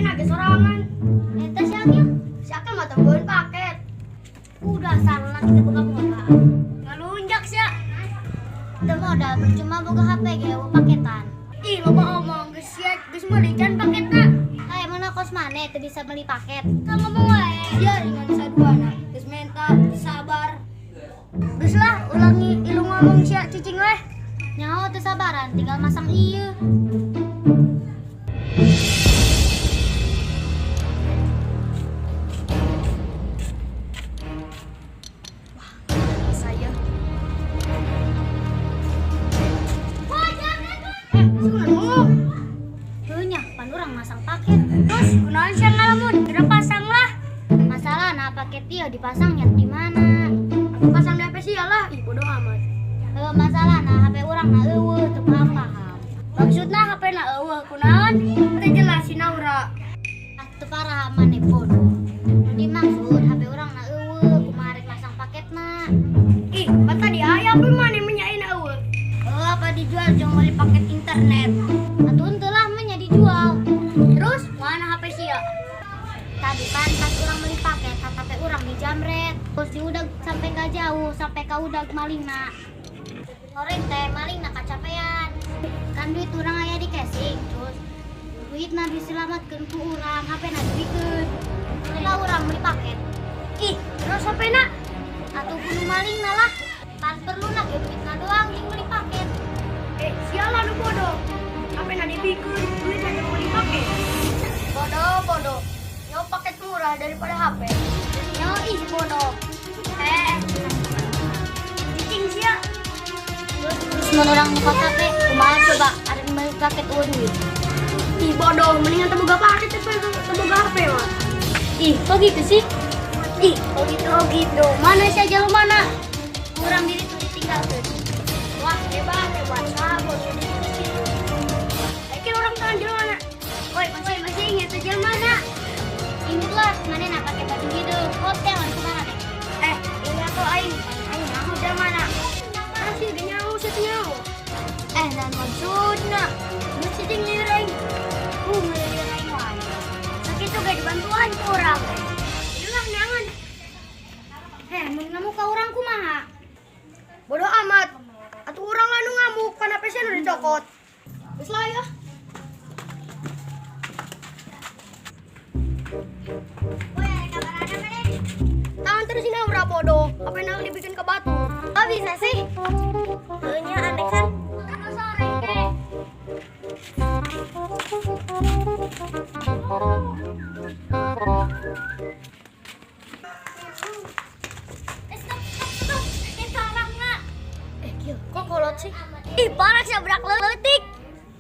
nage sorangan. Eta si Akil. Si Akil mah tangguhin paket. Udah salah kita buka-buka. Ngalunjak sih. Udah modal percuma boga HP ge paketan. Ih, loba omong geus sia geus meuli can paketna. Kayak mana kos mana teu bisa beli paket. Kan ngomong wae. Sia dengan saduana. Geus mental, sabar. Geus lah ulangi ilung ngomong sia cicing weh. Nyaho teu sabaran tinggal masang ieu. Saya. Heunya pan urang masang paket. Terus kunaon sia ngalamun? Kira pasang lah. Masalah nah paket ieu dipasangnya di mana? Aku pasang di HP sia lah. Ih, bodo amat. Masalah nah HP urang na eueuh teu paham. Maksudna HP na eueuh kunaon? Teu jelasin aura. Teu parah maneh bodoh. Dimaksud HP urang na eueuh kumaha rek masang paketna. Ih, bata di aya apa mana menyain eueuh? Apa dijual jeung beli paket internet. Atuh henteu lah mah nya dijual. Terus mana HP sia? Tadi pan pas urang beli paket, HP urang dijamret. Terus diudag sampai ka jauh, sampai ka udag malingna. Horeng teh malingna kacapean. Kan duit urang aya di casing, terus duitna diselamatkeun ku urang, HP na dibikeun. Lah urang beli paket. Ih, terus HP na? Atuh kudu malingna lah. Pan perluna ge duitna doang jeung beli paket. Sialan nu bodoh. HP na dibikeun, duit aja beli paket. Bodoh. Yo paket murah daripada HP. Yo ih bodoh. Cicing sia. Terus mun urang nyekot HP, kumaha coba ada beli paket eueuh duit. Ih, bodoh, mendingan teu boga paket daripada teu boga HP mah. Ih, kok gitu sih? Ih, oh gitu. Mana sia jalu mana? Kurang diri tuh ditinggalkeun. Wah, hebat. Sabot jadi situ. Akhir orang tahan jalu mana? Woi, masih ingat tuh jalu mana? Ingat lah, mana nak pakai baju gitu. Hotel kan kemana deh? Ini aku aing nyaho jalu mana? Masih gak nyaho sih nyaho. Dan maksudnya Masih tinggi aing. ngelirik aing wae. Sakitu gak dibantuan ku orang. Iyalah nangan. Mun ngamuk ka urang kumaha? Bodoh amat. Atuh urang anu ngamuk kana PC nu dicokot. Geus lah ya. Tangan terusin aura bodoh. Apa yang dibikin ke batu? Oh bisa sih? Heunya aneh kan? Sore deh. Stop. Kita orang nggak? Gil, kok kolot sih? Ih, parah sih berak leutik.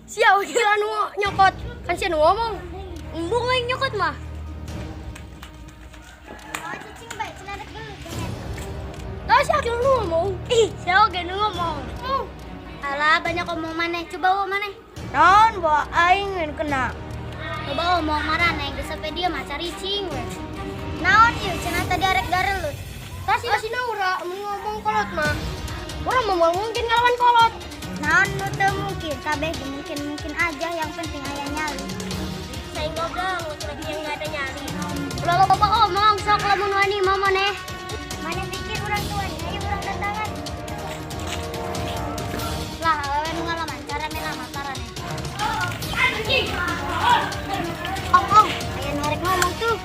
Sia gil anu nyokot. Kan sia nu ngomong. Embung aing nyokot mah. Oh cicing baik, celedek dulu jangan. Lah sia nu ngomong. Ih, sia oge nu ngomong. Alah banyak omong maneh, coba omong maneh. Naon bawa aing ngan kena. Coba omong marane, geus sampe dia mah caricing we. Naon ieu cenah tadi arek garelut. Kasih Naura mun ngomong kolot mah. Orang mau mungkin ngelawan kolot. Naon nu teu mungkin, kabeh mungkin aja yang penting aya nyali. Saya ngobrol, lagi yang enggak ada nyali. Ulah loba omong sok lamun wani mah maneh. Maneh pikir urang tuanya ayo urang datangan. Lah awewe nu ngalaman cara mena matarane. Ong, aya nu arek ngomong tuh.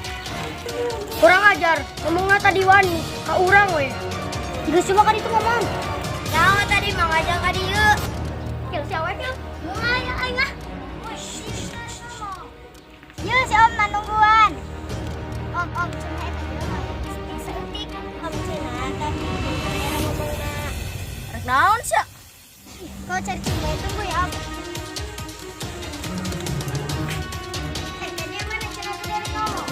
Kurang ajar, ngomongnya tadi wani, ka urang we. Geus coba ka ditu ngomong. Nah, tadi mah ngajak ka dieu. Kieu si awewe kieu. Mulai aing ah. Yuk si Om nungguan. Om cenah eta bisa eutik. Om cenah tadi era ngomongna. Rek naon sia? Kau cari cinta tunggu ya Om. Kayaknya mana cenah tadi arek ngomong.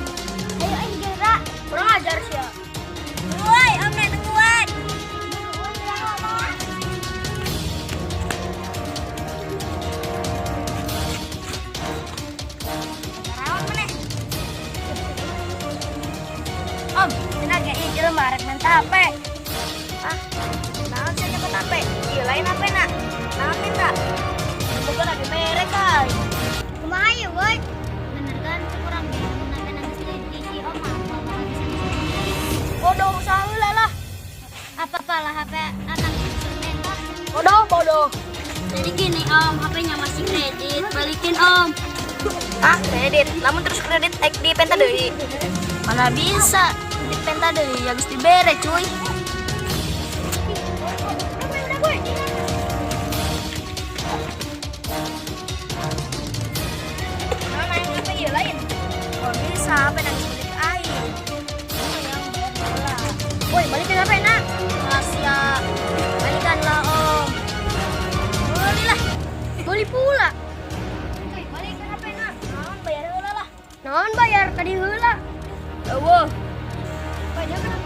Ayo aing geura. Kurang ajar sia. Woi Om nungguan. Om, cenah ge ieu jelema rek main tape. Naon sia nyokot tape? Ieu lain hapena. Naon minta? Bukan lagi merek ay. Kumaha ieu woi? Bener kan kurang akan sebentar. Bodoh. Jadi gini om, HP-nya masih kredit, balikin om. Ah, kredit. Lamun terus kredit di penta deui. Mana bisa di penta deui, habis dibere cuy. Mana yang apa ya lain? Oh bisa, HP nangis balik air. Woi, balikin HP nak. Rahasia. Balikanlah om. Belilah. Beli pula. Woi, balikin HP nak. Naon bayar heula lah. Naon bayar tadi heula? Eueuh. Bayar